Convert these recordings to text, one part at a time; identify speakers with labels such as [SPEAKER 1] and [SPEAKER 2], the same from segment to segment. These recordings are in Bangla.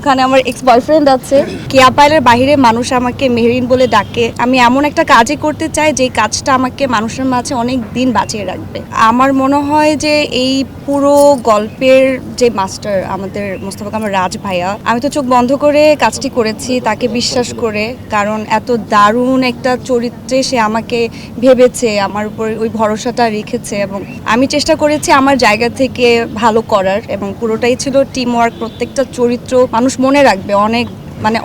[SPEAKER 1] ওখানে আমার এক্স বয়ফ্রেন্ড আছে। কেয়া পাইলের বাইরে মানুষ আমাকে মেহরিন বলে ডাকে। আমি এমন একটা কাজই করতে চাই যে কাজটা আমাকে মানুষের মাঝে অনেক দিন বাঁচিয়ে রাখবে। আমার মনে হয় যে এই পুরো গল্পের যে মাস্টার আমাদের মোস্তফা কামাল রাজ ভাইয়া, আমি তো চোখ বন্ধ করে কাজটি করেছি তাকে বিশ্বাস করে, কারণ এত দারুণ একটা চরিত্রে সে আমাকে ভেবেছে, আমার উপর ওই ভরসাটা রেখেছে এবং আমি চেষ্টা করেছি আমার জায়গা থেকে ভালো করার এবং পুরোটাই ছিল টিম ওয়ার্ক। প্রত্যেকটা চরিত্র মানুষ মনে রাখবে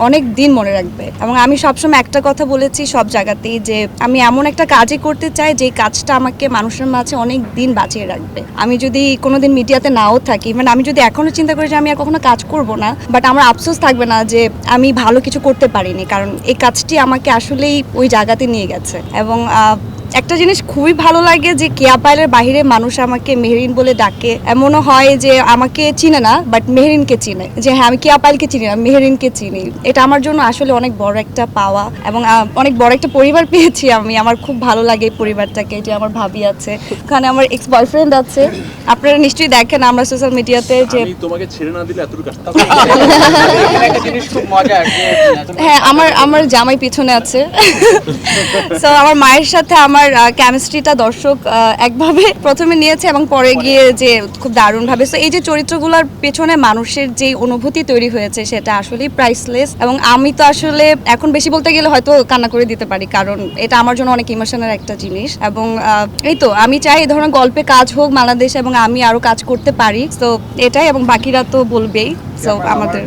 [SPEAKER 1] অনেক দিন মনে রাখবে। এবং আমি সবসময় একটা কথা বলেছি সব জায়গাতেই যে আমি এমন একটা কাজই করতে চাই যে কাজটা আমাকে মানুষের মাঝে অনেক দিন বাঁচিয়ে রাখবে। আমি যদি কোনোদিন মিডিয়াতে নাও থাকি, মানে আমি যদি এখনো চিন্তা করি যে আমি আর কখনো কাজ করব না, বাট আমার আফসোস থাকবে না যে আমি ভালো কিছু করতে পারিনি, কারণ এই কাজটি আমাকে আসলেই ওই জায়গাতে নিয়ে গেছে। এবং একটা জিনিস খুবই ভালো লাগে যে কেয়া পাইলের বাইরে মানুষ আমাকে মেহরিন বলে ডাকে। এমনও হয় যে আমাকে চিনে না বাট মেহরিনকে চিনে, যে হ্যাঁ আমি কেয়া পাইলকে চিনি না, মেহরিনকে চিনি। এটা আমার জন্য আসলে অনেক বড় একটা পাওয়া এবং অনেক বড় একটা পরিবার পেয়েছি আমি। আমার খুব ভালো লাগে এই পরিবারটাকে, যে আমার ভাবি আছে, ওখানে আমার এক্স বয়ফ্রেন্ড আছে। আপনারা নিশ্চয়ই দেখেন আমরা সোশ্যাল মিডিয়াতে যে
[SPEAKER 2] তোমাকে ছেড়ে না দিলে এতটুকু কাজ
[SPEAKER 3] একটা জিনিস খুব মজার যে
[SPEAKER 1] হ্যাঁ আমার জামাই পিছনে আছে। সো আমার মায়ের সাথে আমার কেমিস্ট্রিটা দর্শক একভাবে প্রথমে নিয়েছে এবং পরে গিয়ে যে খুব দারুণভাবে। সো এই যে চরিত্রগুলোর পেছনে মানুষের যে অনুভূতি তৈরি হয়েছে সেটা আসলেই প্রাইসলেস। এবং আমি তো আসলে এখন বেশি বলতে গেলে হয়তো কান্না করে দিতে পারি, কারণ এটা আমার জন্য অনেক ইমোশনাল একটা জিনিস। এবং এই তো আমি চাই এই ধরনের গল্পে কাজ হোক বাংলাদেশ এবং আমি আরো কাজ করতে পারি। সো এটাই, এবং বাকিরা তো বলবেই। সো আমাদের